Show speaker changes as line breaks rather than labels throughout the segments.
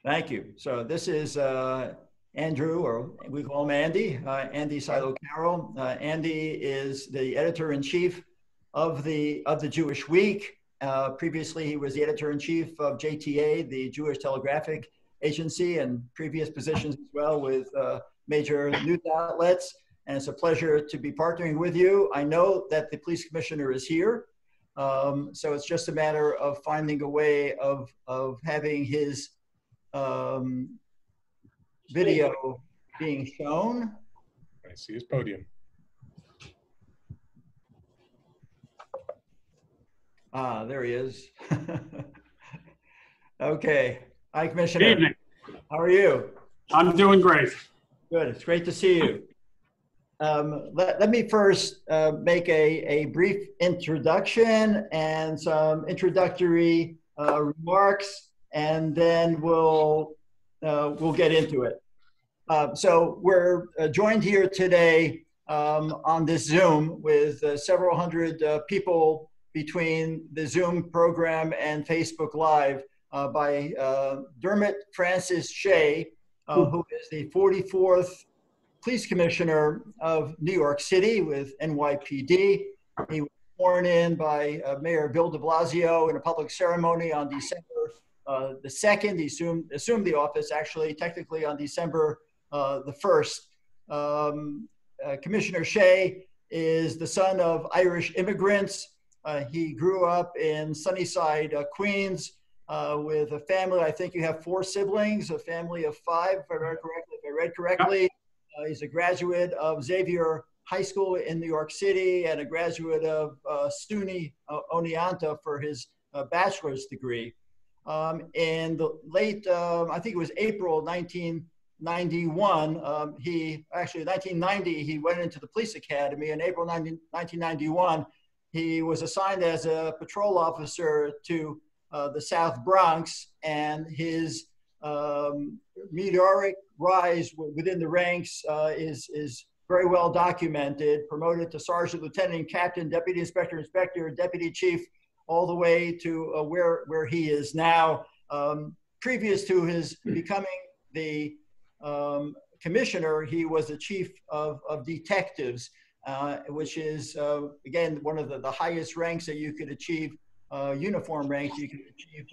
Thank you. So this is Andrew, or we call him Andy, Andy Silo Carroll. Andy is the editor-in-chief of the Jewish Week. Previously, he was the editor-in-chief of JTA, the Jewish Telegraphic Agency, and previous positions as well with major news outlets. And it's a pleasure to be partnering with you. I know that the police commissioner is here. So it's just a matter of finding a way of having his video being shown.
I see his podium.
Ah, there he is. Okay. Hi, Commissioner.
Good evening.
How are you?
I'm doing great.
Good. It's great to see you. Let me first make a brief introduction and some introductory remarks, and then we'll get into it. So we're joined here today on this Zoom with several hundred people between the Zoom program and Facebook Live by Dermot Francis Shea, who is the 44th Police Commissioner of New York City with NYPD. He was sworn in by Mayor Bill de Blasio in a public ceremony on December the 2nd. He assumed the office, actually, technically on December the 1st. Commissioner Shea is the son of Irish immigrants. He grew up in Sunnyside, Queens, with a family. I think you have 4 siblings, a family of 5, if I read correctly. He's a graduate of Xavier High School in New York City and a graduate of SUNY Oneonta for his bachelor's degree. In the late, I think it was April 1991, 1990, he went into the police academy. In April 1991, he was assigned as a patrol officer to the South Bronx, and his meteoric rise within the ranks is very well documented. Promoted to sergeant, lieutenant, captain, deputy inspector, deputy chief, all the way to where he is now. Previous to his becoming the commissioner, he was the chief of detectives, which is, again, one of the highest ranks that you could achieve, uniform ranks you could achieve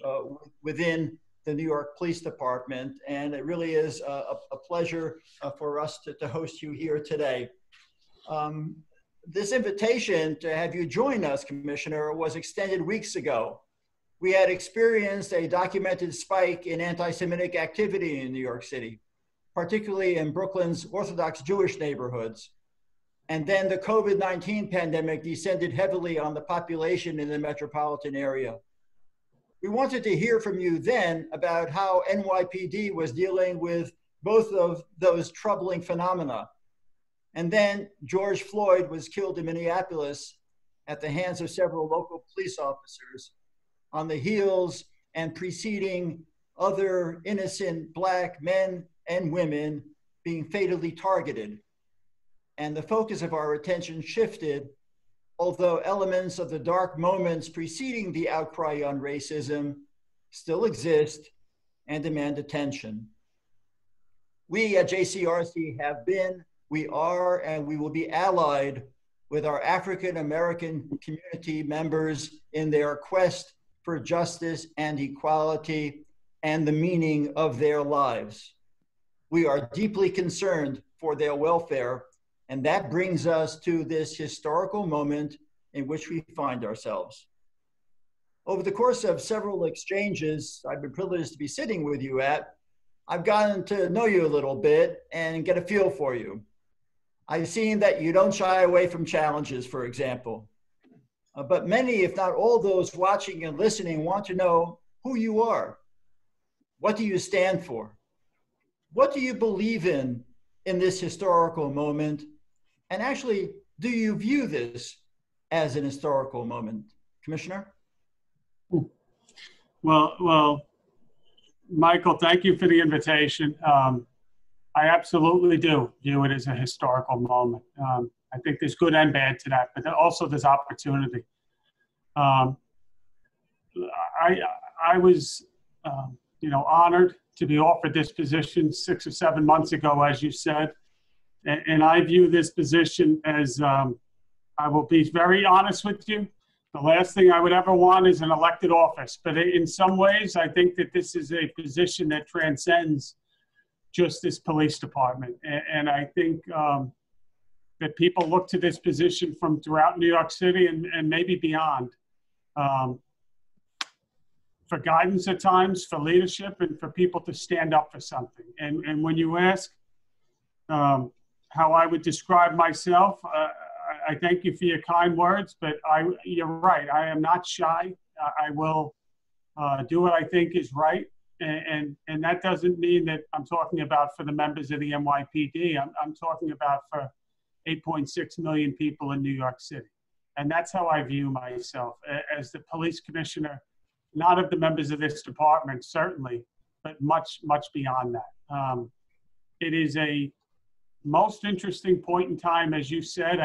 within the New York Police Department. And it really is a pleasure for us to host you here today. This invitation to have you join us, Commissioner, was extended weeks ago. We had experienced a documented spike in anti-Semitic activity in New York City, particularly in Brooklyn's Orthodox Jewish neighborhoods. And then the COVID-19 pandemic descended heavily on the population in the metropolitan area. We wanted to hear from you then about how NYPD was dealing with both of those troubling phenomena. And then George Floyd was killed in Minneapolis at the hands of several local police officers on the heels and preceding other innocent Black men and women being fatally targeted. And the focus of our attention shifted, although elements of the dark moments preceding the outcry on racism still exist and demand attention. We at JCRC have been, we are, and we will be allied with our African American community members in their quest for justice and equality and the meaning of their lives. We are deeply concerned for their welfare, and that brings us to this historical moment in which we find ourselves. Over the course of several exchanges I've been privileged to be sitting with you at, I've gotten to know you a little bit and get a feel for you. I've seen that you don't shy away from challenges, for example. But many, if not all those watching and listening, want to know who you are. What do you stand for? What do you believe in this historical moment? And actually, do you view this as an historical moment? Commissioner?
Well, Michael, thank you for the invitation. I absolutely do view it as a historical moment. I think there's good and bad to that, but also there's opportunity. I was, honored to be offered this position 6 or 7 months ago, as you said. And I view this position as, I will be very honest with you, the last thing I would ever want is an elected office. But in some ways, I think that this is a position that transcends just this police department. And I think that people look to this position from throughout New York City and maybe beyond for guidance at times, for leadership, and for people to stand up for something. And when you ask how I would describe myself, I thank you for your kind words, but you're right. I am not shy. I will do what I think is right. And that doesn't mean that I'm talking about for the members of the NYPD. I'm talking about for 8.6 million people in New York City. And that's how I view myself as the police commissioner, not of the members of this department, certainly, but much, much beyond that. It is a most interesting point in time, as you said.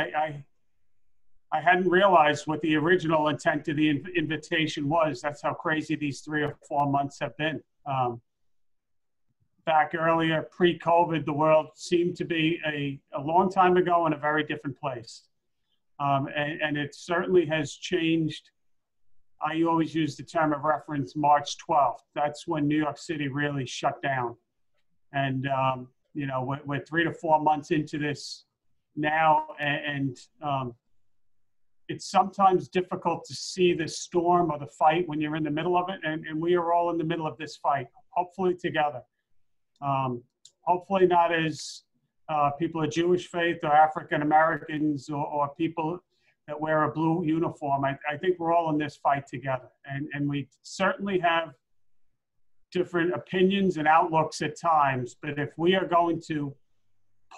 I hadn't realized what the original intent of the invitation was. That's how crazy these 3 or 4 months have been. Back earlier, pre-COVID, the world seemed to be a long time ago in a very different place. And it certainly has changed. I always use the term of reference, March 12th. That's when New York City really shut down. And, you know, we're 3 to 4 months into this now, and it's sometimes difficult to see the storm or the fight when you're in the middle of it, and we are all in the middle of this fight, hopefully together. Hopefully not as people of Jewish faith or African Americans or people that wear a blue uniform. I think we're all in this fight together, and we certainly have different opinions and outlooks at times, but if we are going to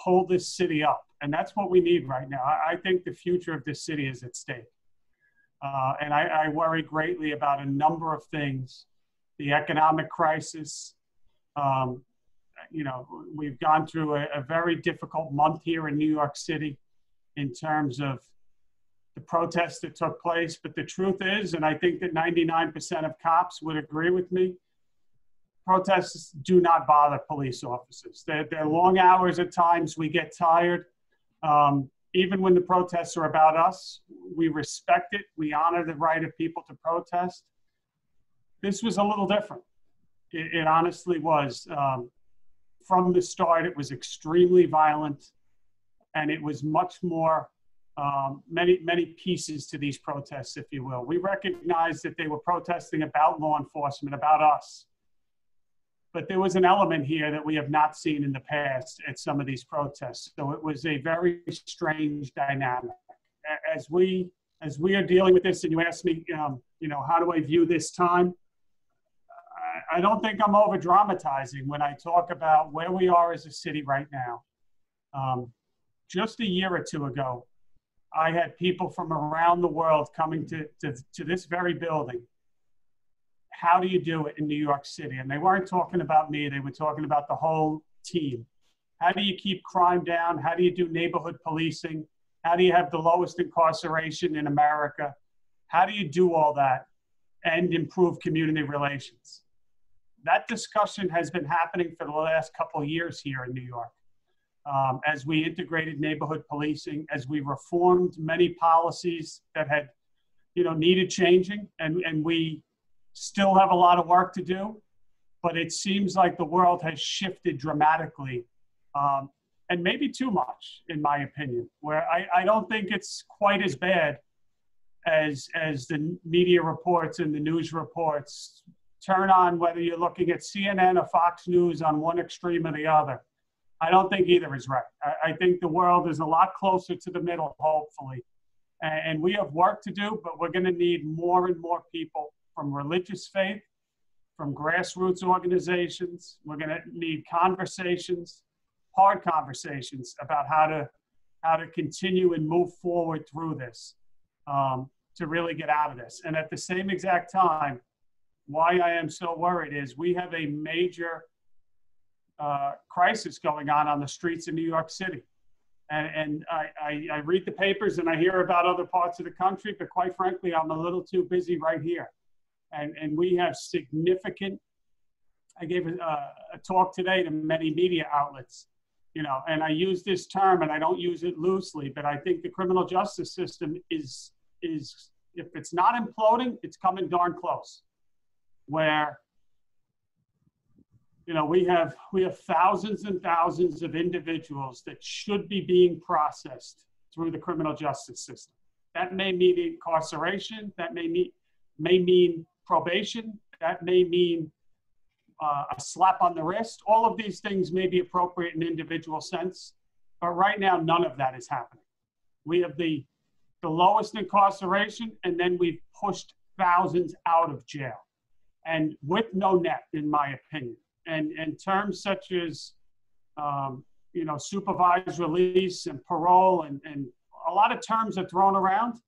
pull this city up, and that's what we need right now. I think the future of this city is at stake. And I worry greatly about a number of things. The economic crisis. You know, we've gone through a very difficult month here in New York City in terms of the protests that took place. But the truth is, and I think that 99% of cops would agree with me, protests do not bother police officers. They're long hours at times. We get tired. Even when the protests are about us, we respect it. We honor the right of people to protest. This was a little different. It honestly was. From the start, it was extremely violent, and it was much more, many pieces to these protests, if you will. We recognized that they were protesting about law enforcement, about us. But there was an element here that we have not seen in the past at some of these protests. So it was a very strange dynamic. As we are dealing with this, and you ask me, you know, how do I view this time? I don't think I'm over dramatizing when I talk about where we are as a city right now. Just a year or two ago, I had people from around the world coming to this very building. How do you do it in New York City? And they weren't talking about me, they were talking about the whole team. How do you keep crime down? How do you do neighborhood policing? How do you have the lowest incarceration in America? How do you do all that and improve community relations? That discussion has been happening for the last couple of years here in New York. As we integrated neighborhood policing, as we reformed many policies that had, you know, needed changing, and we still have a lot of work to do, but it seems like the world has shifted dramatically, and maybe too much, in my opinion, where I don't think it's quite as bad as the media reports and the news reports turn on, whether you're looking at CNN or Fox News on one extreme or the other. I don't think either is right. I think the world is a lot closer to the middle, hopefully. And we have work to do, but we're going to need more and more people from religious faith, from grassroots organizations. We're going to need conversations, hard conversations about how to continue and move forward through this to really get out of this. And at the same exact time, why I am so worried is we have a major crisis going on the streets of New York City. And I read the papers and I hear about other parts of the country, but quite frankly, I'm a little too busy right here. And we have significant I gave a talk today to many media outlets, you know, and I use this term and I don't use it loosely, but I think the criminal justice system is if it's not imploding, it's coming darn close. Where, you know, we have thousands and thousands of individuals that should be being processed through the criminal justice system. That may mean incarceration, that may mean probation, that may mean a slap on the wrist. All of these things may be appropriate in individual sense, but right now, none of that is happening. We have the lowest incarceration, and then we've pushed thousands out of jail, and with no net, in my opinion. And terms such as, you know, supervised release and parole, and a lot of terms are thrown around,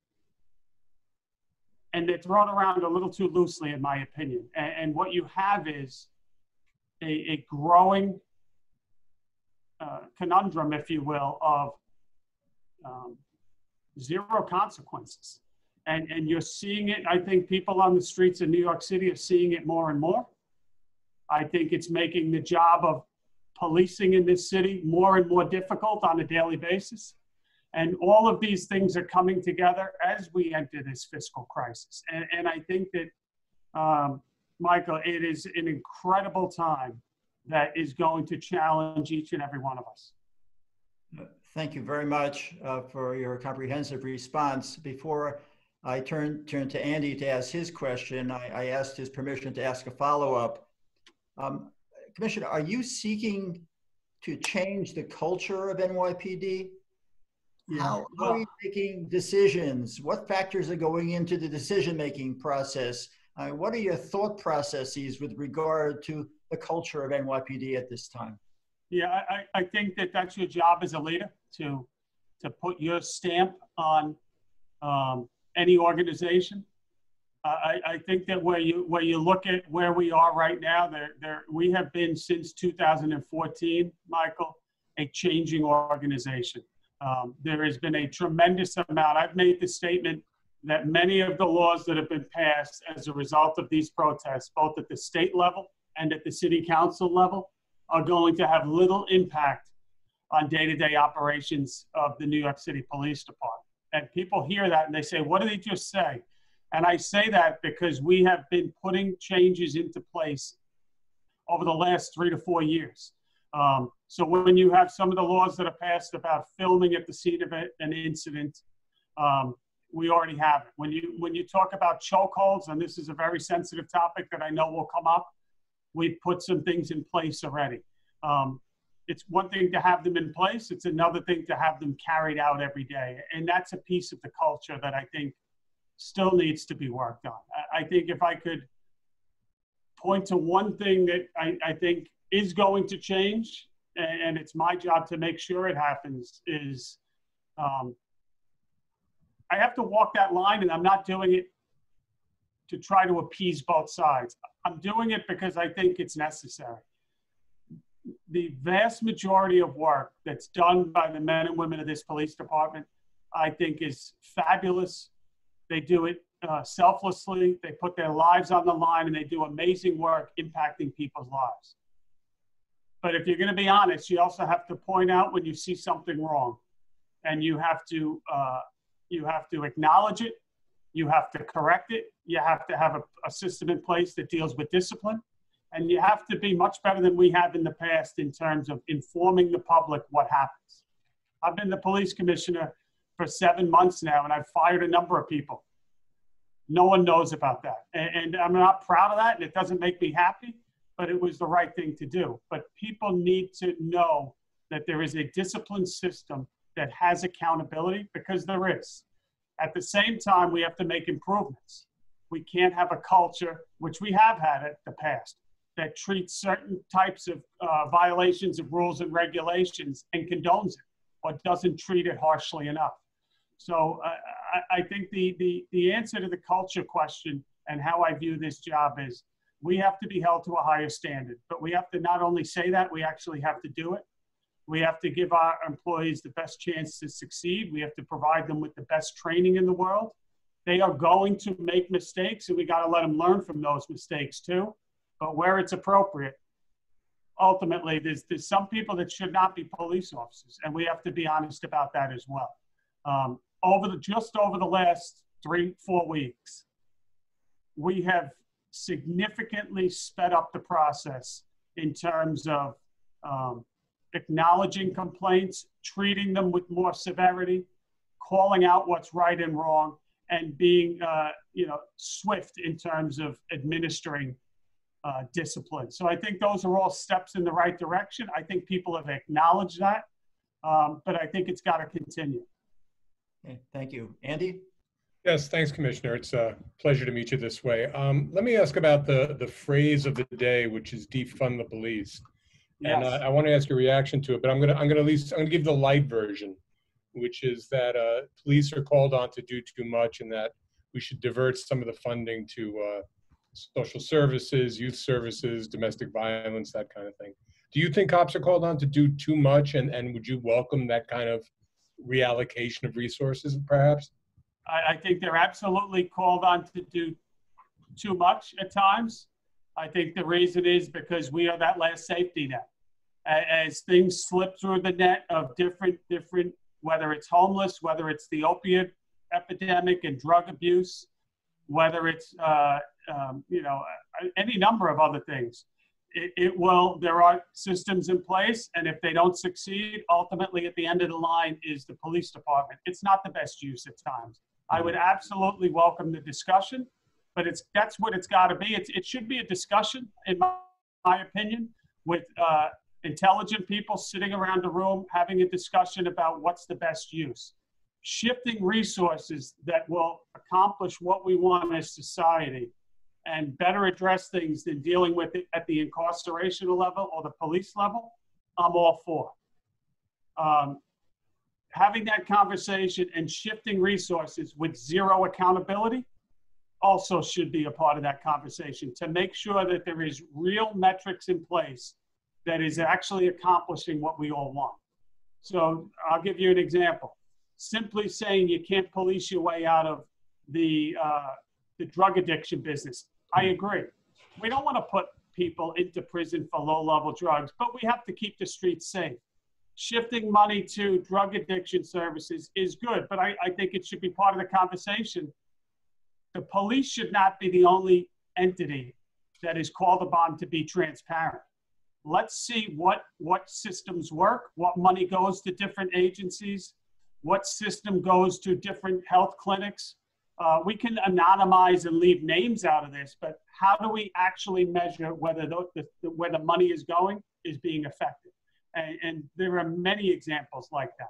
and they're thrown around a little too loosely, in my opinion. And what you have is a growing conundrum, if you will, of zero consequences. And you're seeing it. I think people on the streets of New York City are seeing it more and more. I think it's making the job of policing in this city more and more difficult on a daily basis. And all of these things are coming together as we enter this fiscal crisis. And I think that, Michael, it is an incredible time that is going to challenge each and every one of us.
Thank you very much for your comprehensive response. Before I turn to Andy to ask his question, I asked his permission to ask a follow-up. Commissioner, are you seeking to change the culture of NYPD?
Yeah.
How are you making decisions? What factors are going into the decision-making process? What are your thought processes with regard to the culture of NYPD at this time?
Yeah, I think that that's your job as a leader, to put your stamp on any organization. I think that where you look at where we are right now, we have been since 2014, Michael, a changing organization. There has been a tremendous amount. I've made the statement that many of the laws that have been passed as a result of these protests, both at the state level and at the city council level, are going to have little impact on day-to-day operations of the New York City Police Department. And people hear that and they say, what did he just say? And I say that because we have been putting changes into place over the last 3 to 4 years. So when you have some of the laws that are passed about filming at the scene of an incident, we already have it. When you talk about chokeholds, and this is a very sensitive topic that I know will come up, we've put some things in place already. It's one thing to have them in place. It's another thing to have them carried out every day. And that's a piece of the culture that I think still needs to be worked on. I think if I could point to one thing that I think is going to change, and it's my job to make sure it happens, is I have to walk that line, and I'm not doing it to try to appease both sides. I'm doing it because I think it's necessary. The vast majority of work that's done by the men and women of this police department, I think, is fabulous. They do it selflessly. They put their lives on the line, and they do amazing work impacting people's lives. But if you're going to be honest, you also have to point out when you see something wrong, and you have to acknowledge it. You have to correct it. You have to have a system in place that deals with discipline. And you have to be much better than we have in the past in terms of informing the public what happens. I've been the police commissioner for 7 months now, and I've fired a number of people. No one knows about that. And I'm not proud of that, and it doesn't make me happy, but it was the right thing to do. But people need to know that there is a discipline system that has accountability, because there is. At the same time, we have to make improvements. We can't have a culture, which we have had in the past, that treats certain types of violations of rules and regulations and condones it, or doesn't treat it harshly enough. So I think the answer to the culture question and how I view this job is we have to be held to a higher standard, but we have to not only say that, we actually have to do it. We have to give our employees the best chance to succeed. We have to provide them with the best training in the world. They are going to make mistakes, and we got to let them learn from those mistakes too. but where it's appropriate, ultimately, there's some people that should not be police officers, and we have to be honest about that as well. Just over the last 3-4 weeks, we have significantly sped up the process in terms of acknowledging complaints, treating them with more severity, calling out what's right and wrong, and being swift in terms of administering discipline. So I think those are all steps in the right direction. I think people have acknowledged that, but I think it's got to continue.
Okay, thank you. Andy?
Yes, thanks, Commissioner. It's a pleasure to meet you this way. Let me ask about the phrase of the day, which is defund the police.
Yes.
And I want to ask your reaction to it, but I'm gonna give the light version, which is that police are called on to do too much, and that we should divert some of the funding to social services, youth services, domestic violence, that kind of thing. Do you think cops are called on to do too much, and would you welcome that kind of reallocation of resources, perhaps?
I think they're absolutely called on to do too much at times. I think the reason is because we are that last safety net. As things slip through the net of different, whether it's homeless, whether it's the opiate epidemic and drug abuse, whether it's any number of other things, there are systems in place, and if they don't succeed, ultimately at the end of the line is the police department. It's not the best use at times. I would absolutely welcome the discussion, but that's what it's got to be. It should be a discussion, in my opinion, with intelligent people sitting around a room having a discussion about what's the best use. Shifting resources that will accomplish what we want as society and better address things than dealing with it at the incarcerational level or the police level, I'm all for. Having that conversation and shifting resources with zero accountability also should be a part of that conversation, to make sure that there is real metrics in place that is actually accomplishing what we all want. So I'll give you an example. Simply saying you can't police your way out of the drug addiction business, I agree. We don't want to put people into prison for low-level drugs, but we have to keep the streets safe. Shifting money to drug addiction services is good, but I think it should be part of the conversation. The police should not be the only entity that is called upon to be transparent. Let's see what systems work, what money goes to different agencies, what system goes to different health clinics. We can anonymize and leave names out of this, but how do we actually measure whether where the money is going is being effective? And there are many examples like that.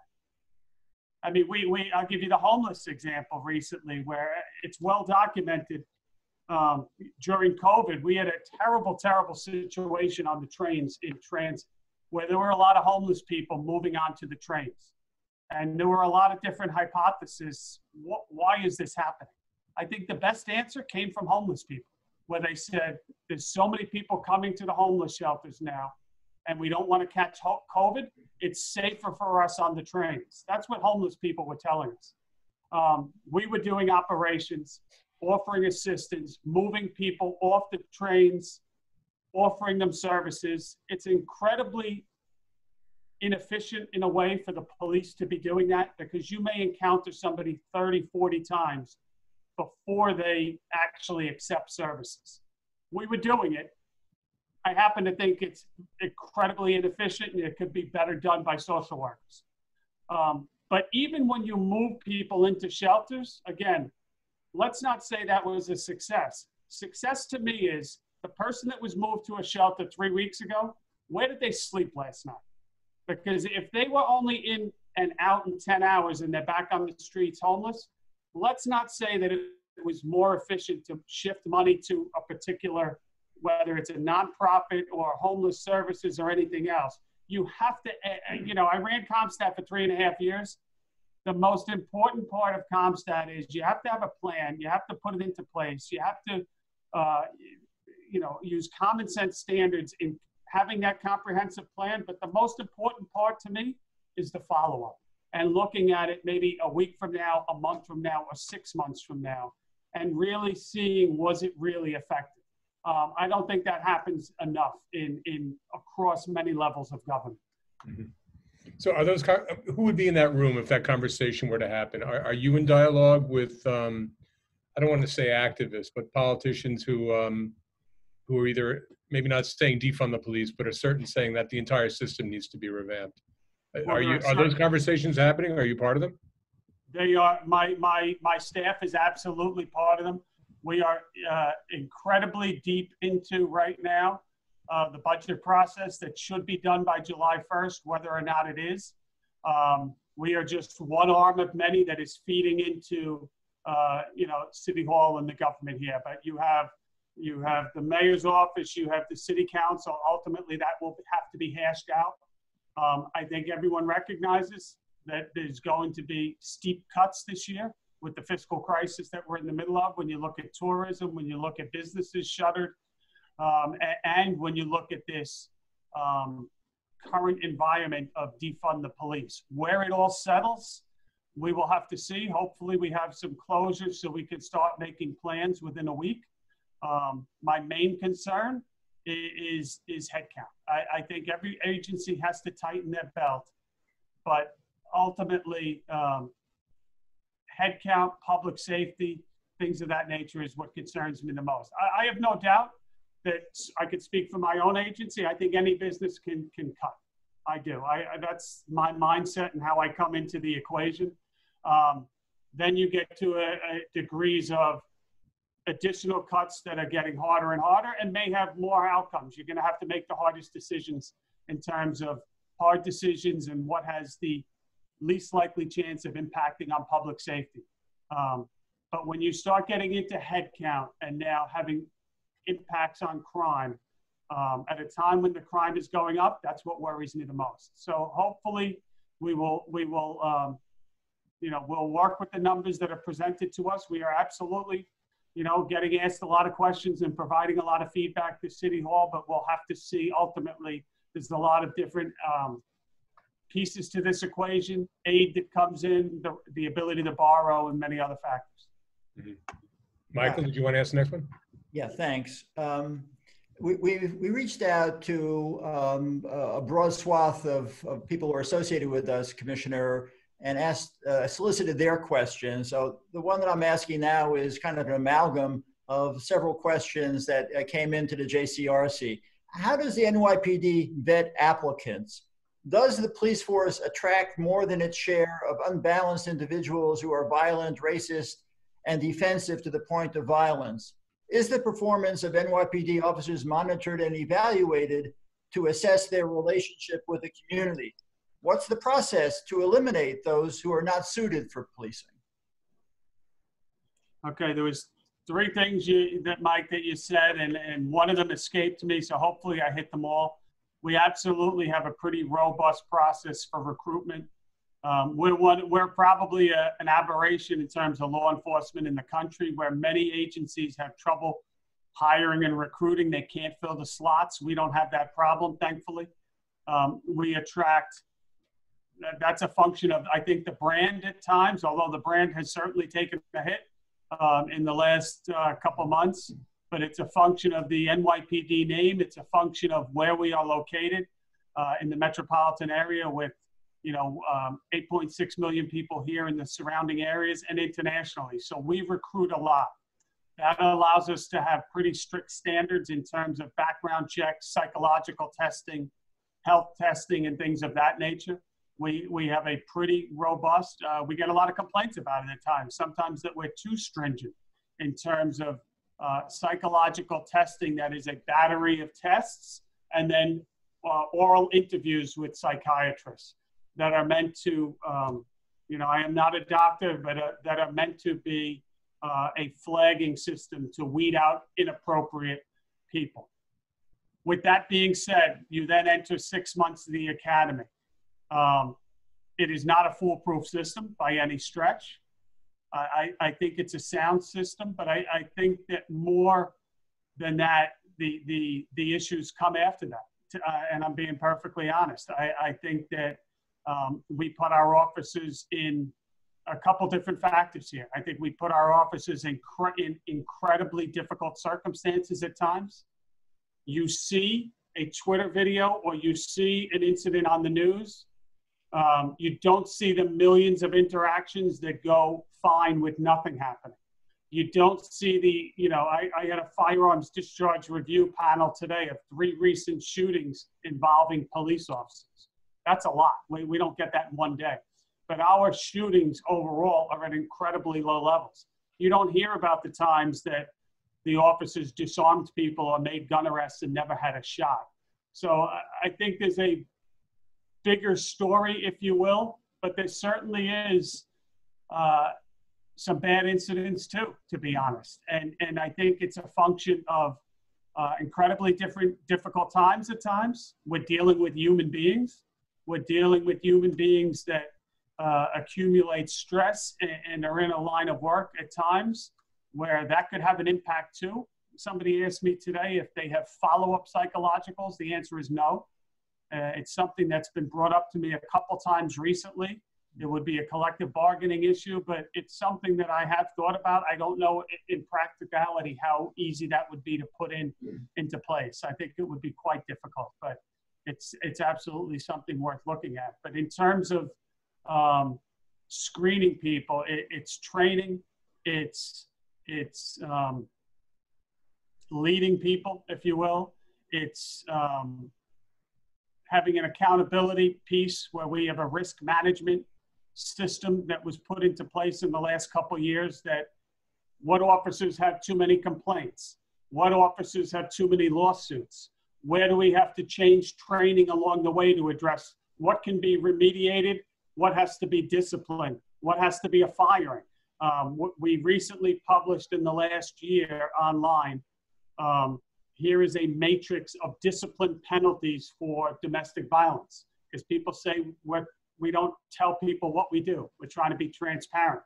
I mean, I'll give you the homeless example recently, where it's well documented. During COVID, we had a terrible, terrible situation on the trains in transit, where there were a lot of homeless people moving onto the trains. And there were a lot of different hypotheses. Why is this happening? I think the best answer came from homeless people, where they said, there's so many people coming to the homeless shelters now, and we don't want to catch COVID. It's safer for us on the trains. That's what homeless people were telling us. We were doing operations, offering assistance, moving people off the trains, offering them services. It's incredibly inefficient in a way for the police to be doing that, because you may encounter somebody 30, 40 times before they actually accept services. We were doing it. I happen to think it's incredibly inefficient, and it could be better done by social workers. But even when you move people into shelters, again, let's not say that was a success. Success to me is the person that was moved to a shelter 3 weeks ago, where did they sleep last night? Because if they were only in and out in 10 hours and they're back on the streets homeless, let's not say that it was more efficient to shift money to a particular, whether it's a nonprofit or homeless services or anything else. You have to, I ran CompStat for 3.5 years. The most important part of CompStat is you have to have a plan. You have to put it into place. You have to, use common sense standards in having that comprehensive plan. But the most important part to me is the follow-up and looking at it maybe a week from now, a month from now, or 6 months from now, and really seeing, was it really effective? I don't think that happens enough across many levels of government.
Mm-hmm. So are those, who would be in that room if that conversation were to happen? Are you in dialogue with, I don't want to say activists, but politicians who are either maybe not saying defund the police, but are certain saying that the entire system needs to be revamped?
Well,
Are those conversations happening? Are you part of them?
They are. My staff is absolutely part of them. We are incredibly deep into right now the budget process that should be done by July 1st, whether or not it is. We are just one arm of many that is feeding into, City Hall and the government here. But you have the mayor's office, you have the city council. Ultimately, that will have to be hashed out. I think everyone recognizes that there's going to be steep cuts this year with the fiscal crisis that we're in the middle of. When you look at tourism, when you look at businesses shuttered, and when you look at this current environment of defund the police. Where it all settles, we will have to see. Hopefully we have some closures so we can start making plans within a week. My main concern is headcount. I think every agency has to tighten their belt, but ultimately headcount, public safety, things of that nature is what concerns me the most. I have no doubt that I could speak for my own agency. I think any business can cut. I do. That's my mindset and how I come into the equation. Then you get to degrees of additional cuts that are getting harder and harder and may have more outcomes. You're going to have to make the hardest decisions in terms of hard decisions and what has the least likely chance of impacting on public safety. But when you start getting into headcount and now having impacts on crime, at a time when the crime is going up, that's what worries me the most. So hopefully we'll work with the numbers that are presented to us. We are absolutely, getting asked a lot of questions and providing a lot of feedback to City Hall, but we'll have to see ultimately. There's a lot of different pieces to this equation, aid that comes in, the ability to borrow, and many other factors.
Mm-hmm. Michael, did you want to ask the next one?
Yeah, thanks. We reached out to a broad swath of people who are associated with us, Commissioner, and solicited their questions. So the one that I'm asking now is kind of an amalgam of several questions that came into the JCRC. How does the NYPD vet applicants? Does the police force attract more than its share of unbalanced individuals who are violent, racist, and defensive to the point of violence? Is the performance of NYPD officers monitored and evaluated to assess their relationship with the community? What's the process to eliminate those who are not suited for policing?
Okay, there was three things Mike, that you said, and one of them escaped me, so hopefully I hit them all. We absolutely have a pretty robust process for recruitment. We're probably an aberration in terms of law enforcement in the country, where many agencies have trouble hiring and recruiting. They can't fill the slots. We don't have that problem, thankfully. We attract, that's a function of, I think, the brand at times, although the brand has certainly taken a hit in the last couple months, but it's a function of the NYPD name. It's a function of where we are located in the metropolitan area with 8.6 million people here in the surrounding areas and internationally. So we recruit a lot. That allows us to have pretty strict standards in terms of background checks, psychological testing, health testing, and things of that nature. We have a pretty robust, we get a lot of complaints about it at times, sometimes that we're too stringent in terms of psychological testing. That is a battery of tests, and then oral interviews with psychiatrists that are meant to, I am not a doctor, but that are meant to be a flagging system to weed out inappropriate people. With that being said, you then enter 6 months of the academy. It is not a foolproof system by any stretch. I think it's a sound system, but I think that more than that, the issues come after that. And I'm being perfectly honest. I think that we put our officers in a couple different factors here. I think we put our officers in incredibly difficult circumstances at times. You see a Twitter video or you see an incident on the news, you don't see the millions of interactions that go fine with nothing happening. You don't see the, you know, I had a firearms discharge review panel today of 3 recent shootings involving police officers. That's a lot. We don't get that in one day. But our shootings overall are at incredibly low levels. You don't hear about the times that the officers disarmed people or made gun arrests and never had a shot. So I think there's a bigger story, if you will, but there certainly is some bad incidents too, to be honest. And I think it's a function of incredibly difficult times at times. We're dealing with human beings. We're dealing with human beings that accumulate stress and are in a line of work at times where that could have an impact too. Somebody asked me today if they have follow-up psychologicals. The answer is no. It's something that's been brought up to me a couple times recently. It would be a collective bargaining issue, but it's something that I have thought about. I don't know in practicality how easy that would be to put into place. I think it would be quite difficult, but it's absolutely something worth looking at. But in terms of screening people, it's training, it's leading people, if you will. It's having an accountability piece where we have a risk management system that was put into place in the last couple of years. That what officers have too many complaints, what officers have too many lawsuits, where do we have to change training along the way to address what can be remediated, what has to be disciplined, what has to be a firing. We recently published in the last year online, here is a matrix of discipline penalties for domestic violence, because people say we don't tell people what we do. We're trying to be transparent.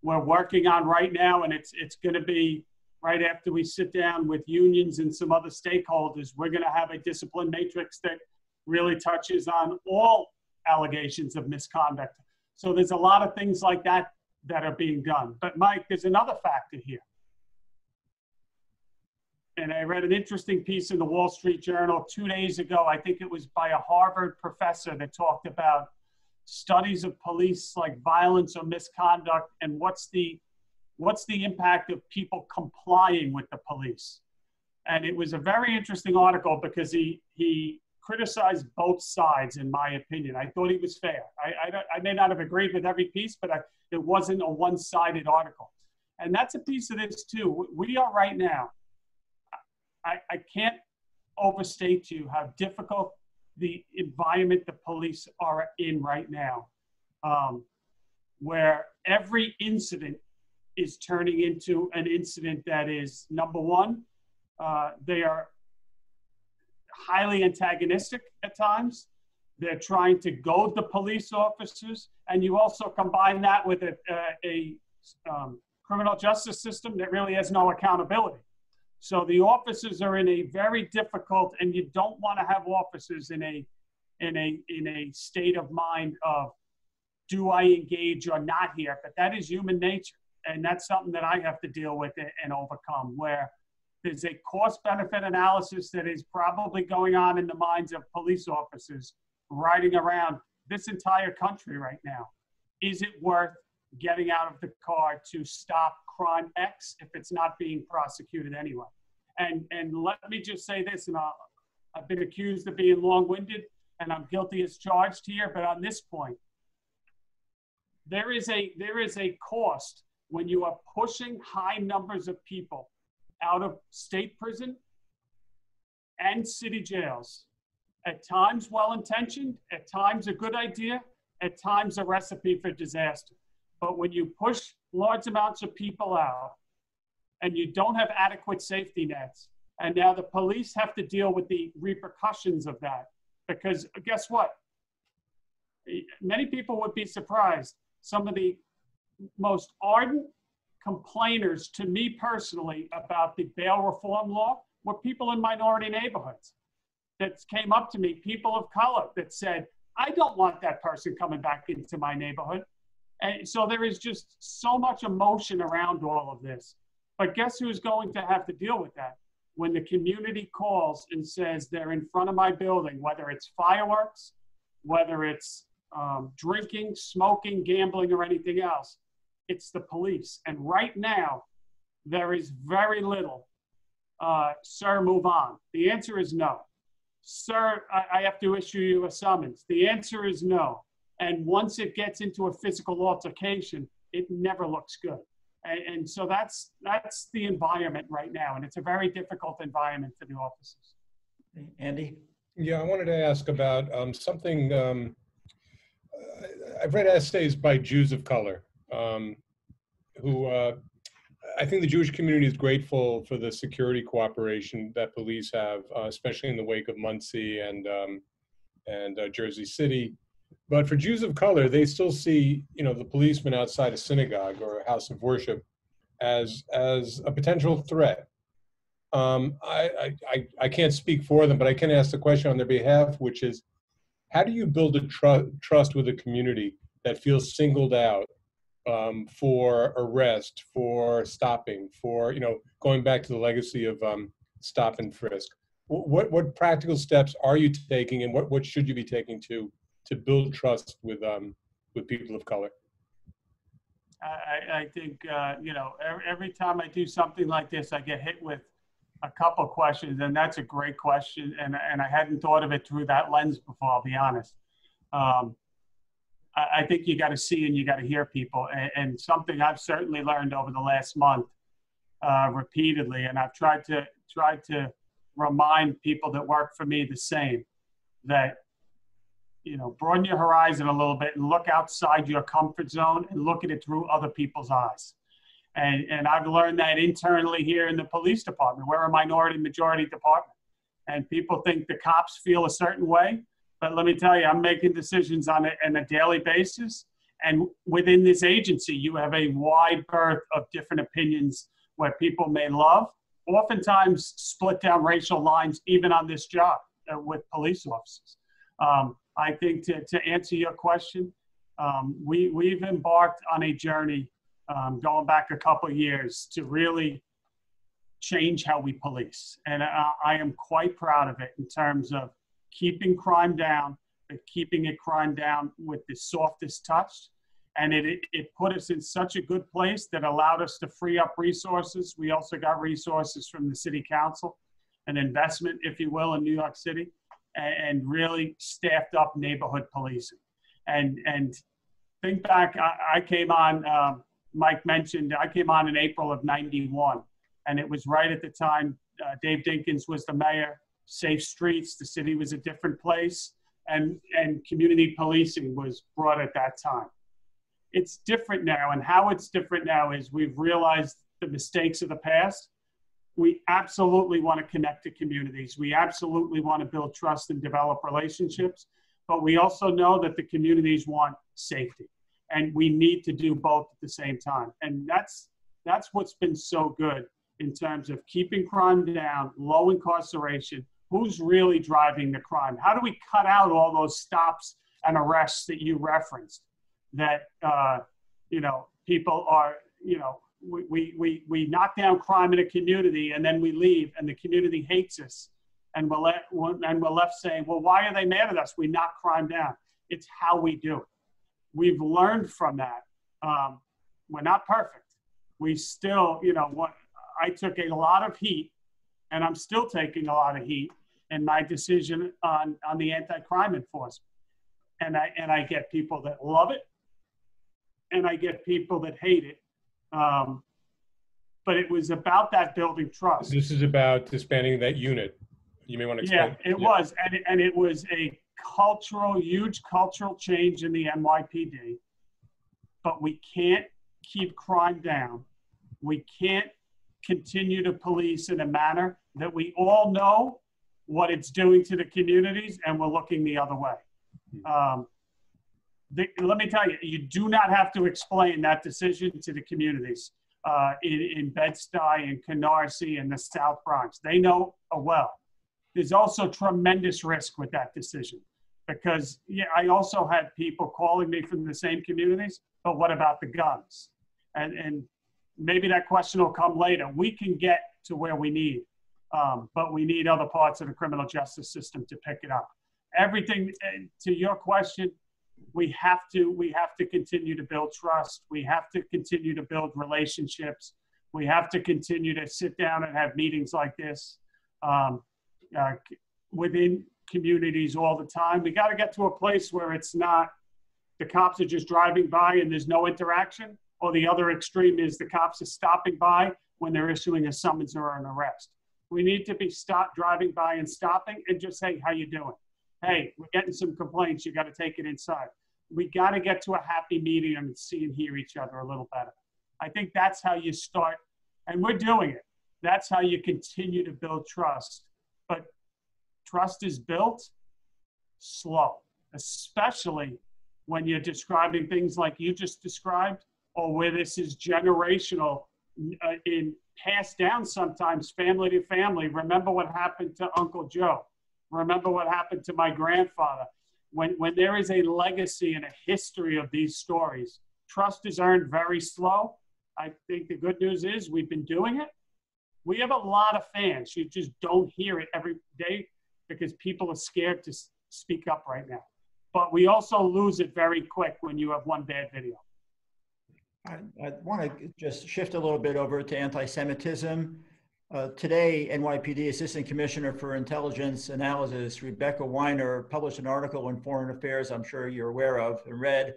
We're working on right now, and it's going to be right after we sit down with unions and some other stakeholders, we're going to have a discipline matrix that really touches on all allegations of misconduct. So there's a lot of things like that that are being done. But Mike, there's another factor here. And I read an interesting piece in the Wall Street Journal 2 days ago. I think it was by a Harvard professor that talked about studies of police like violence or misconduct and what's the impact of people complying with the police. And it was a very interesting article because he criticized both sides, in my opinion. I thought he was fair. I may not have agreed with every piece, but it wasn't a one-sided article. And that's a piece of this too. We are right now, I can't overstate to you how difficult the environment the police are in right now, where every incident is turning into an incident that is, number one, they are highly antagonistic at times. They're trying to goad the police officers, and you also combine that with a criminal justice system that really has no accountability. So the officers are in a very difficult, and you don't want to have officers in a state of mind of, do I engage or not here? But that is human nature, and that's something that I have to deal with and overcome, where there's a cost-benefit analysis that is probably going on in the minds of police officers riding around this entire country right now. Is it worth getting out of the car to stop crime X if it's not being prosecuted anyway? And let me just say this, and I've been accused of being long-winded, and I'm guilty as charged here, but on this point, there is a cost when you are pushing high numbers of people out of state prison and city jails. At times well-intentioned, at times a good idea, at times a recipe for disaster. But when you push large amounts of people out and you don't have adequate safety nets, and now the police have to deal with the repercussions of that, because guess what? Many people would be surprised. Some of the most ardent complainers to me personally about the bail reform law were people in minority neighborhoods that came up to me, people of color that said, I don't want that person coming back into my neighborhood. And so there is just so much emotion around all of this. But guess who's going to have to deal with that? When the community calls and says they're in front of my building, whether it's fireworks, whether it's drinking, smoking, gambling, or anything else, it's the police. And right now, there is very little, sir, move on. The answer is no. Sir, I have to issue you a summons. The answer is no. And once it gets into a physical altercation, it never looks good. And so that's the environment right now. And it's a very difficult environment for the officers.
Andy?
Yeah, I wanted to ask about something. I've read essays by Jews of color who I think the Jewish community is grateful for the security cooperation that police have, especially in the wake of Muncie and Jersey City. But for Jews of color, they still see, the policeman outside a synagogue or a house of worship as a potential threat. I can't speak for them, but I can ask the question on their behalf, which is, how do you build a trust with a community that feels singled out for arrest, for stopping, for going back to the legacy of stop and frisk? What practical steps are you taking, and what should you be taking to build trust with people of color?
I think every time I do something like this, I get hit with a couple questions, and that's a great question, and I hadn't thought of it through that lens before, I'll be honest. I think you got to see and you got to hear people, and something I've certainly learned over the last month repeatedly, and I've tried to remind people that work for me the same, that broaden your horizon a little bit and look outside your comfort zone and look at it through other people's eyes. And I've learned that internally here in the police department. We're a minority majority department, and people think the cops feel a certain way. But let me tell you, I'm making decisions on a daily basis. And within this agency, you have a wide berth of different opinions where people may love, oftentimes split down racial lines, even on this job with police officers. I think to answer your question, we've embarked on a journey going back a couple of years to really change how we police. And I am quite proud of it in terms of keeping crime down, but keeping crime down with the softest touch. And it put us in such a good place that allowed us to free up resources. We also got resources from the city council, an investment, if you will, in New York City, and really staffed up neighborhood policing. And think back, I came on, Mike mentioned, I came on in April of '91, and it was right at the time Dave Dinkins was the mayor, safe streets, the city was a different place, and community policing was brought at that time. It's different now, and how it's different now is we've realized the mistakes of the past. We absolutely want to connect to communities. We absolutely want to build trust and develop relationships, but we also know that the communities want safety, and we need to do both at the same time. And that's what's been so good in terms of keeping crime down, low incarceration. Who's really driving the crime? How do we cut out all those stops and arrests that you referenced? That people are, we knock down crime in a community and then we leave and the community hates us, and we're left saying, well, why are they mad at us? We knock crime down. It's how we do it. We've learned from that. We're not perfect. We still, I took a lot of heat, and I'm still taking a lot of heat in my decision on the anti-crime enforcement. And I get people that love it, and I get people that hate it. But it was about that building trust.
This is about disbanding that unit. You may want to explain.
Yeah, it was. And it was a huge cultural change in the NYPD. But we can't keep crime down. We can't continue to police in a manner that we all know what it's doing to the communities, and we're looking the other way. Let me tell you, you do not have to explain that decision to the communities in Bed-Stuy and Canarsie and the South Bronx. They know well. There's also tremendous risk with that decision, Because yeah, I also had people calling me from the same communities, but what about the guns? And maybe that question will come later. We can get to where we need, but we need other parts of the criminal justice system to pick it up. Everything, to your question, we have to continue to build trust. We have to continue to build relationships. We have to continue to sit down and have meetings like this within communities all the time. We got to get to a place where it's not the cops are just driving by and there's no interaction, or the other extreme is the cops are stopping by when they're issuing a summons or an arrest. We need to be driving by and stopping and just say, how you doing? Hey, we're getting some complaints. You got to take it inside. We got to get to a happy medium and see and hear each other a little better. I think that's how you start, and we're doing it. That's how you continue to build trust. But trust is built slow, especially when you're describing things like you just described, or where this is generational, in passed down sometimes family to family. Remember what happened to Uncle Joe. Remember what happened to my grandfather. When there is a legacy and a history of these stories, trust is earned very slow. I think the good news is we've been doing it. We have a lot of fans. You just don't hear it every day because people are scared to speak up right now. But we also lose it very quick when you have one bad video.
I want to just shift a little bit over to anti-Semitism. Today, NYPD Assistant Commissioner for Intelligence Analysis, Rebecca Weiner, published an article in Foreign Affairs I'm sure you're aware of, and read,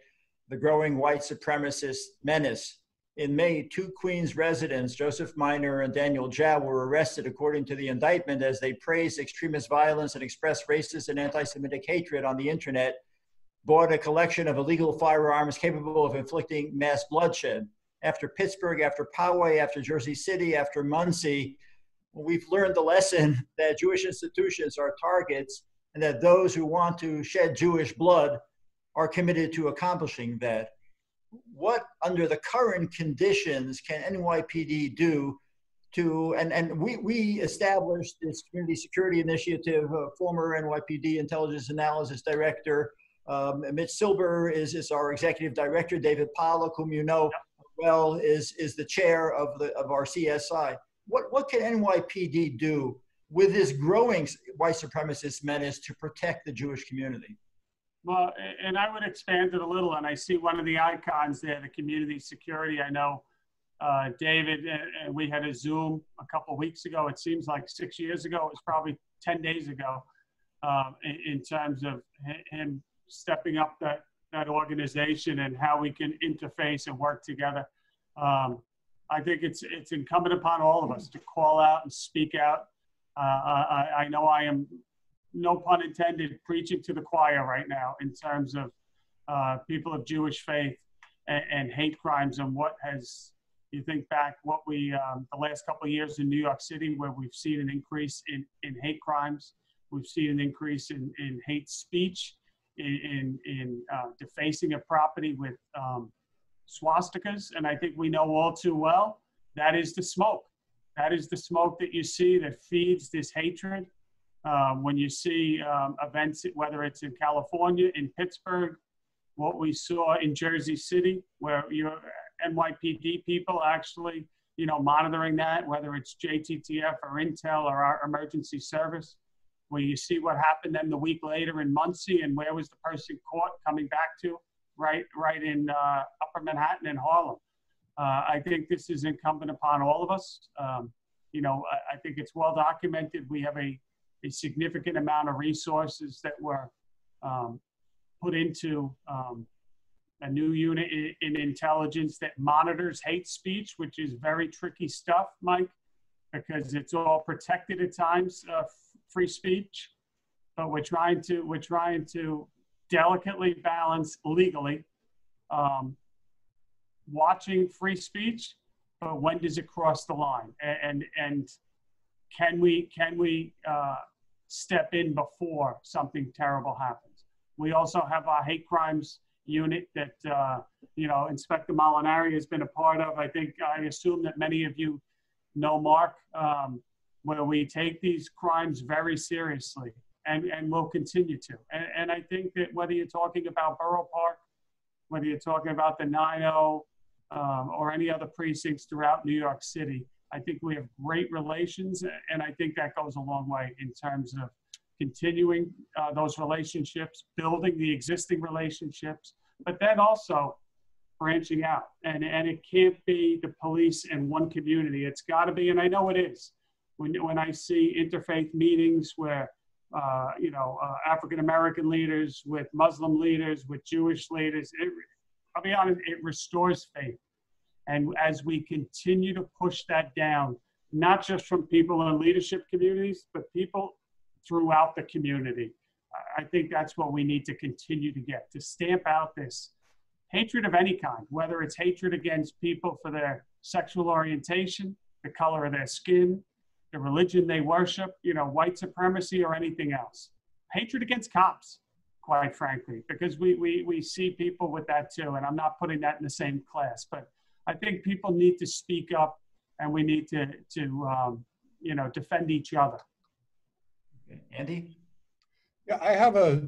"The Growing White Supremacist Menace." In May, 2 Queens residents, Joseph Minor and Daniel Jha, were arrested according to the indictment as they praised extremist violence and expressed racist and anti-Semitic hatred on the internet, bought a collection of illegal firearms capable of inflicting mass bloodshed. After Pittsburgh, after Poway, after Jersey City, after Muncie, we've learned the lesson that Jewish institutions are targets and that those who want to shed Jewish blood are committed to accomplishing that. What, under the current conditions, can NYPD do to, and we established this community security initiative, former NYPD Intelligence Analysis Director, Mitch Silber is our executive director, David Pollack, whom you know well, is the chair of our CSI. What can NYPD do with this growing white supremacist menace to protect the Jewish community?
Well, and I would expand it a little, and I see one of the icons there, the community security. I know David, and we had a Zoom a couple of weeks ago. It seems like 6 years ago. It was probably 10 days ago in terms of him stepping up that organization and how we can interface and work together. I think it's incumbent upon all of us to call out and speak out. I know I am, no pun intended, preaching to the choir right now in terms of people of Jewish faith and hate crimes, and what has, you think back what we, the last couple of years in New York City, where we've seen an increase in hate crimes, we've seen an increase in hate speech, in defacing of property with swastikas. And I think we know all too well, that is the smoke. That is the smoke that you see that feeds this hatred. When you see events, whether it's in California, in Pittsburgh, what we saw in Jersey City, where your NYPD people actually, monitoring that, whether it's JTTF or Intel or our emergency service, where you see what happened then the week later in Muncie, and where was the person caught coming back to, right in Upper Manhattan and Harlem. I think this is incumbent upon all of us. I think it's well documented. We have a significant amount of resources that were put into a new unit in intelligence that monitors hate speech, which is very tricky stuff, Mike, because it's all protected at times, free speech, but we're trying to delicately balance legally watching free speech, but when does it cross the line? And can we step in before something terrible happens? We also have our hate crimes unit that, Inspector Molinari has been a part of. I assume that many of you know Mark, where we take these crimes very seriously. and will continue to. And I think that whether you're talking about Borough Park, whether you're talking about the 9-0 or any other precincts throughout New York City, I think we have great relations, and I think that goes a long way in terms of continuing those relationships, building the existing relationships, but then also branching out. And it can't be the police in one community. It's got to be, and I know it is. When I see interfaith meetings where, African-American leaders with Muslim leaders, with Jewish leaders, I'll be honest, it restores faith. And as we continue to push that down, not just from people in leadership communities, but people throughout the community, I think that's what we need to continue to get, to stamp out this hatred of any kind, whether it's hatred against people for their sexual orientation, the color of their skin, the religion they worship, white supremacy or anything else. Hatred against cops, quite frankly, because we see people with that too, and I'm not putting that in the same class, but I think people need to speak up, and we need to defend each other.
Andy?
Yeah, I have a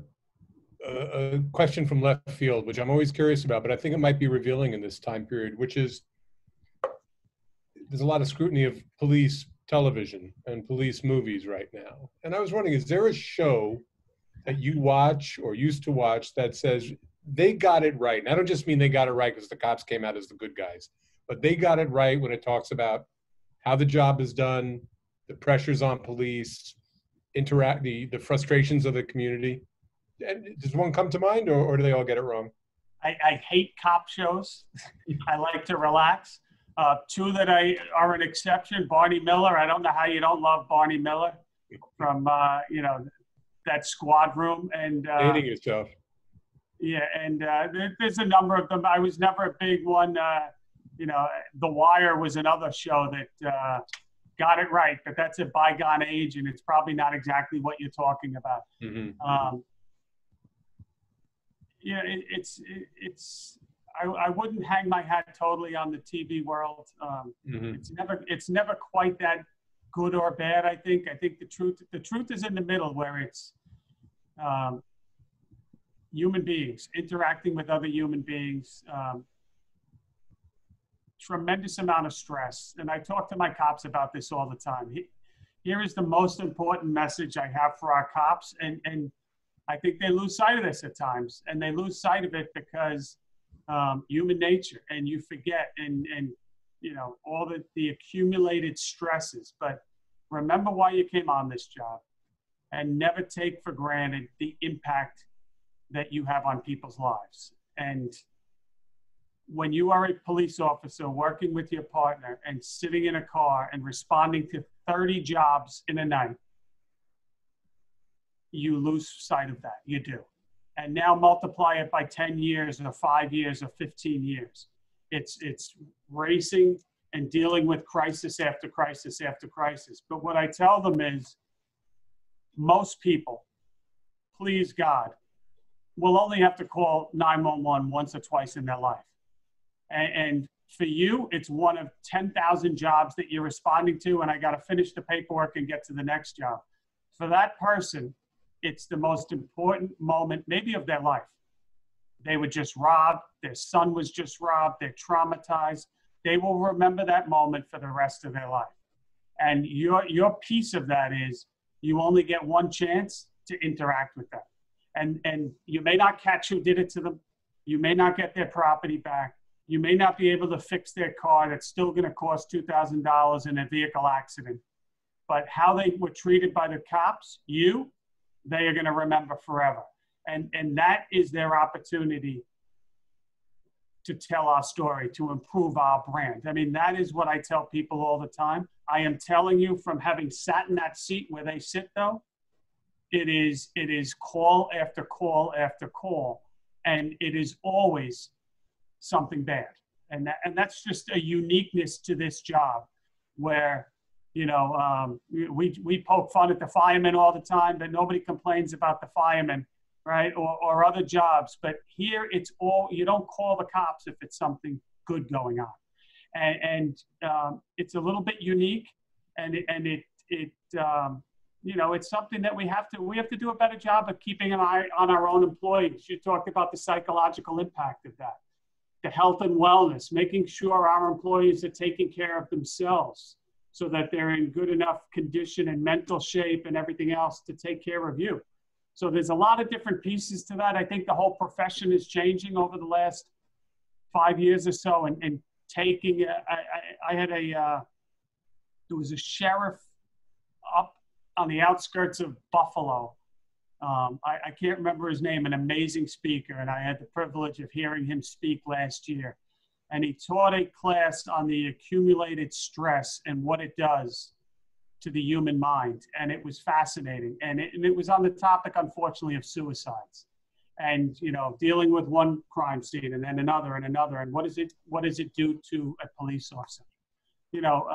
question from left field, which I'm always curious about, but I think it might be revealing in this time period, which is there's a lot of scrutiny of police television and police movies right now. And I was wondering, is there a show that you watch or used to watch that says they got it right? And I don't just mean they got it right because the cops came out as the good guys, but they got it right when it talks about how the job is done, the pressures on police, the frustrations of the community. And does one come to mind, or do they all get it wrong?
I hate cop shows. I like to relax. Two that are an exception, Barney Miller. I don't know how you don't love Barney Miller from, that Squad Room. And
Dating yourself.
Yeah, and there's a number of them. I was never a big one. The Wire was another show that got it right, but that's a bygone age, and it's probably not exactly what you're talking about. Mm-hmm. I wouldn't hang my hat totally on the TV world. Mm-hmm. It's never quite that good or bad. I think the truth is in the middle, where it's human beings interacting with other human beings. Tremendous amount of stress, and I talk to my cops about this all the time. Here is the most important message I have for our cops, and I think they lose sight of this at times, and they lose sight of it because human nature, and you forget, and all the accumulated stresses. But remember why you came on this job, and never take for granted the impact that you have on people's lives. And when you are a police officer working with your partner and sitting in a car and responding to 30 jobs in a night, you lose sight of that. You do. And now multiply it by 10 years or 5 years or 15 years. It's racing and dealing with crisis after crisis after crisis. But what I tell them is, most people, please God, will only have to call 911 once or twice in their life. And for you, it's one of 10,000 jobs that you're responding to, and I got to finish the paperwork and get to the next job. For that person, it's the most important moment maybe of their life. They were just robbed. Their son was just robbed. They're traumatized. They will remember that moment for the rest of their life. And your piece of that is you only get one chance to interact with them. And you may not catch who did it to them. You may not get their property back. You may not be able to fix their car. That's still going to cost $2,000 in a vehicle accident. But how they were treated by the cops, they are going to remember forever. And that is their opportunity to tell our story, to improve our brand. I mean, that is what I tell people all the time. I am telling you, from having sat in that seat where they sit, though, it is call after call after call, and it is always something bad. And that's just a uniqueness to this job, where we poke fun at the firemen all the time, but nobody complains about the firemen, right? Or other jobs. But here it's all, you don't call the cops if it's something good going on. And it's a little bit unique, and it you know, it's something that we have to do a better job of keeping an eye on our own employees. You talked about the psychological impact of that, the health and wellness, making sure our employees are taking care of themselves so that they're in good enough condition and mental shape and everything else to take care of you. So there's a lot of different pieces to that. I think the whole profession is changing over the last 5 years or so, and taking, I had there was a sheriff up on the outskirts of Buffalo. I can't remember his name, an amazing speaker, and I had the privilege of hearing him speak last year. And he taught a class on the accumulated stress and what it does to the human mind. And it was fascinating. And it was on the topic, unfortunately, of suicides. And, you know, dealing with one crime scene and then another and another. And what does it do to a police officer? You know,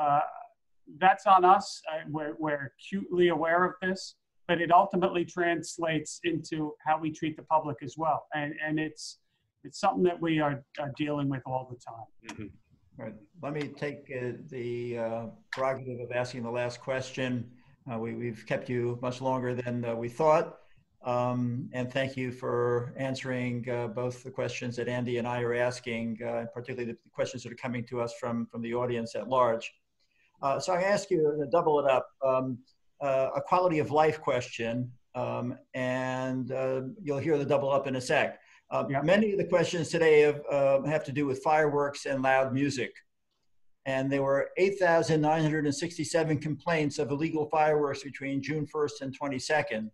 that's on us. We're acutely aware of this, but it ultimately translates into how we treat the public as well. And it's something that we are dealing with all the time.
Mm-hmm.
All right. Let me take the prerogative of asking the last question. We've kept you much longer than we thought. And thank you for answering both the questions that Andy and I are asking, particularly the questions that are coming to us from the audience at large. So I ask you to double it up, a quality of life question, and you'll hear the double up in a sec. Many of the questions today have to do with fireworks and loud music. And there were 8,967 complaints of illegal fireworks between June 1st and 22nd.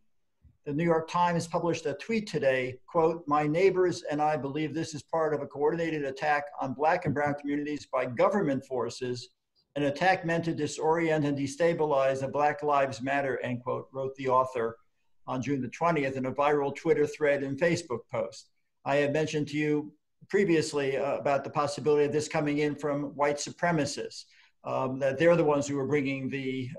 The New York Times published a tweet today, quote, "My neighbors and I believe this is part of a coordinated attack on Black and brown communities by government forces, an attack meant to disorient and destabilize the Black Lives Matter," end quote, wrote the author on June the 20th in a viral Twitter thread and Facebook post. I had mentioned to you previously about the possibility of this coming in from white supremacists, that they're the ones who are bringing the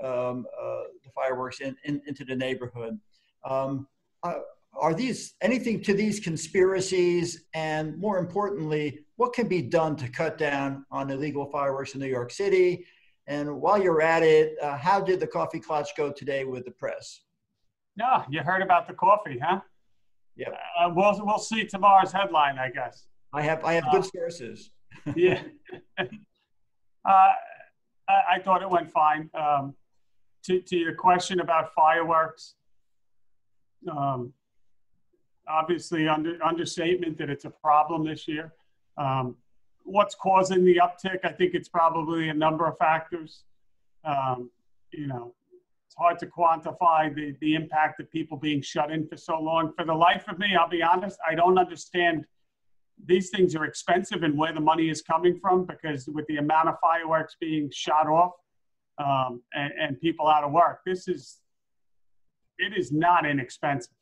fireworks into the neighborhood. Are these anything to these conspiracies? And more importantly, what can be done to cut down on illegal fireworks in New York City? And while you're at it, how did the coffee clutch go today with the press?
No, you heard about the coffee, huh?
Yeah.
We'll see tomorrow's headline, I guess.
I have good sources.
Yeah. I thought it went fine. To your question about fireworks, obviously understatement that it's a problem this year. What's causing the uptick? I think it's probably a number of factors. You know, it's hard to quantify the impact of people being shut in for so long. For the life of me, I'll be honest, I don't understand. These things are expensive and where the money is coming from, because with the amount of fireworks being shot off and people out of work, it is not inexpensive.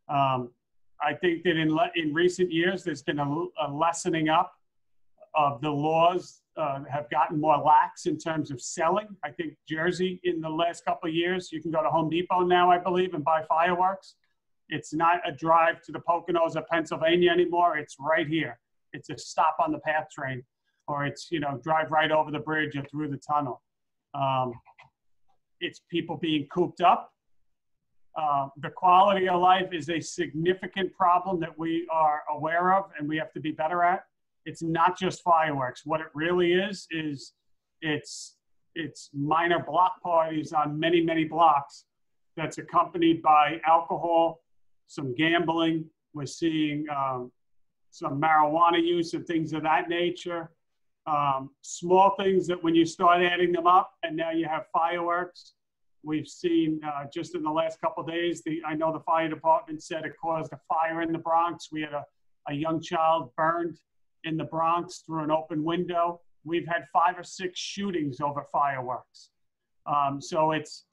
I think that in recent years, there's been a lessening up of the laws, have gotten more lax in terms of selling. I think Jersey, in the last couple of years, you can go to Home Depot now, I believe, and buy fireworks. It's not a drive to the Poconos of Pennsylvania anymore. It's right here. It's a stop on the PATH train, or it's, you know, drive right over the bridge or through the tunnel. It's people being cooped up. The quality of life is a significant problem that we are aware of and we have to be better at. It's not just fireworks. What it really is it's minor block parties on many, many blocks that's accompanied by alcohol, some gambling. We're seeing some marijuana use and things of that nature. Small things that when you start adding them up and now you have fireworks. We've seen just in the last couple of days, I know the fire department said it caused a fire in the Bronx. We had a young child burned in the Bronx through an open window. We've had 5 or 6 shootings over fireworks. So it's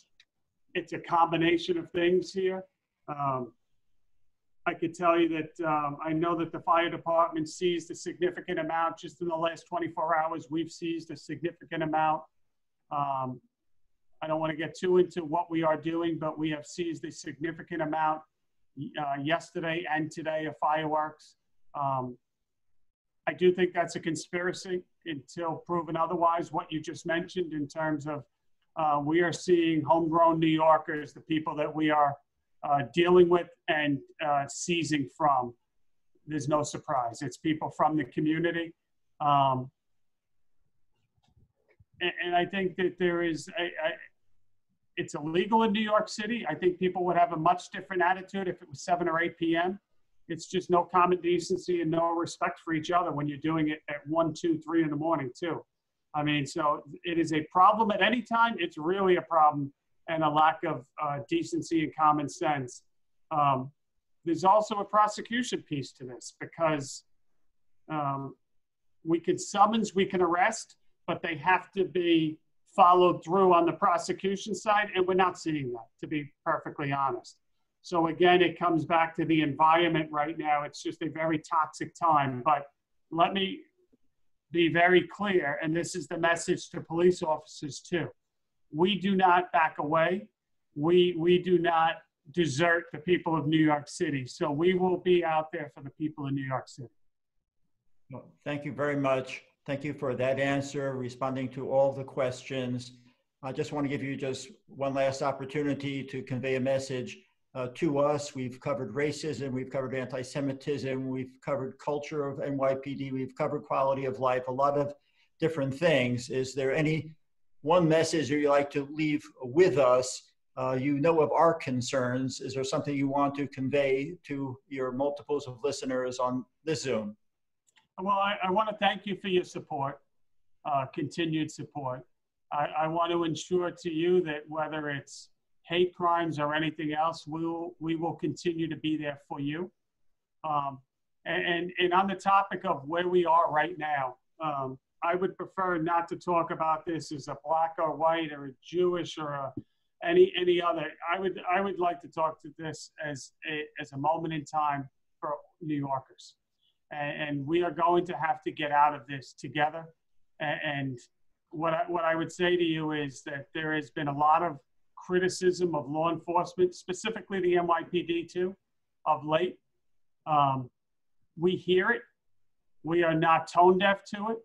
a combination of things here. I could tell you that I know that the fire department seized a significant amount. Just in the last 24 hours, we've seized a significant amount. I don't want to get too into what we are doing, but we have seized a significant amount yesterday and today of fireworks. I do think that's a conspiracy until proven otherwise, what you just mentioned in terms of We are seeing homegrown New Yorkers, the people that we are dealing with and seizing from. There's no surprise. It's people from the community. And I think that there is, it's illegal in New York City. I think people would have a much different attitude if it was 7 or 8 p.m. It's just no common decency and no respect for each other when you're doing it at 1, 2, 3 in the morning too. I mean, so it is a problem at any time. It's really a problem and a lack of decency and common sense. There's also a prosecution piece to this because we can summons, we can arrest, but they have to be followed through on the prosecution side, and we're not seeing that, to be perfectly honest. So again, it comes back to the environment right now. It's just a very toxic time, but let me be very clear, and this is the message to police officers too. We do not back away. We do not desert the people of New York City. So we will be out there for the people of New York City.
Well, thank you very much. Thank you for that answer, responding to all the questions. I just want to give you just one last opportunity to convey a message to us. We've covered racism, we've covered anti-Semitism, we've covered culture of NYPD, we've covered quality of life, a lot of different things. Is there any one message that you'd like to leave with us? You know of our concerns. Is there something you want to convey to your multiples of listeners on this Zoom?
Well, I want to thank you for your support, continued support. I want to ensure to you that whether it's hate crimes or anything else, we will continue to be there for you. And on the topic of where we are right now, I would prefer not to talk about this as a black or white or a Jewish or any other. I would like to talk to this as a moment in time for New Yorkers. And we are going to have to get out of this together. And what I would say to you is that there has been a lot of criticism of law enforcement, specifically the NYPD too, of late. We hear it. We are not tone deaf to it.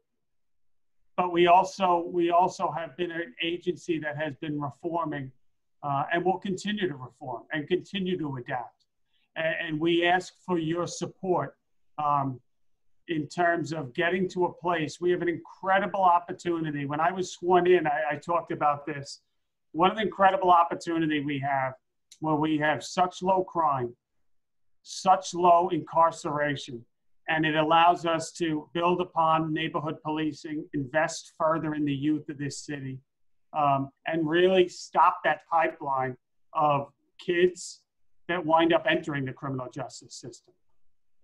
But we also have been an agency that has been reforming and will continue to reform and continue to adapt. And we ask for your support in terms of getting to a place. We have an incredible opportunity. When I was sworn in, I talked about this. What an incredible opportunity we have where we have such low crime, such low incarceration, and it allows us to build upon neighborhood policing, invest further in the youth of this city, and really stop that pipeline of kids that wind up entering the criminal justice system.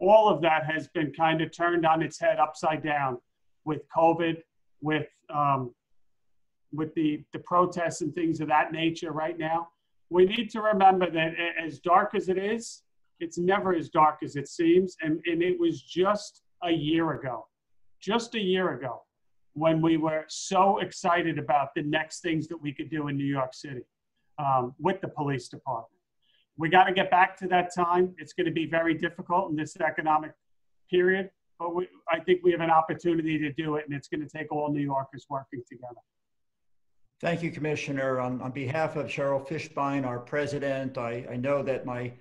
All of that has been kind of turned on its head, upside down, with COVID, with the protests and things of that nature right now. We need to remember that as dark as it is, it's never as dark as it seems. And it was just a year ago, when we were so excited about the next things that we could do in New York City with the police department. We got to get back to that time. It's going to be very difficult in this economic period, but I think we have an opportunity to do it, and it's going to take all New Yorkers working together.
Thank you, Commissioner. On behalf of Cheryl Fishbein, our president, I know that my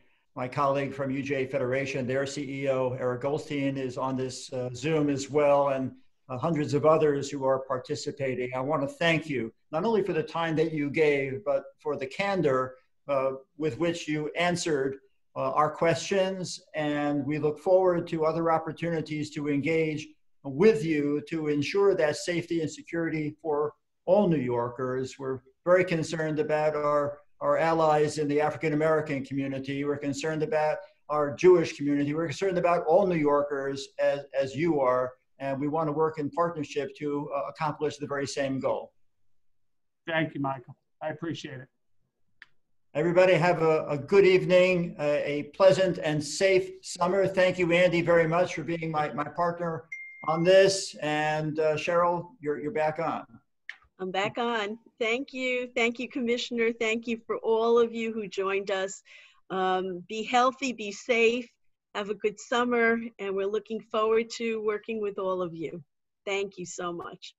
colleague from UJ Federation, their CEO, Eric Goldstein, is on this Zoom as well, and hundreds of others who are participating. I want to thank you, not only for the time that you gave, but for the candor with which you answered our questions. And we look forward to other opportunities to engage with you to ensure that safety and security for all New Yorkers. We're very concerned about our allies in the African-American community. We're concerned about our Jewish community. We're concerned about all New Yorkers as you are, and we want to work in partnership to accomplish the very same goal.
Thank you, Michael. I appreciate it.
Everybody have a good evening, a pleasant and safe summer. Thank you, Andy, very much for being my partner on this. And Cheryl, you're back on.
I'm back on. Thank you. Thank you, Commissioner. Thank you for all of you who joined us. Be healthy, be safe, have a good summer, and we're looking forward to working with all of you. Thank you so much.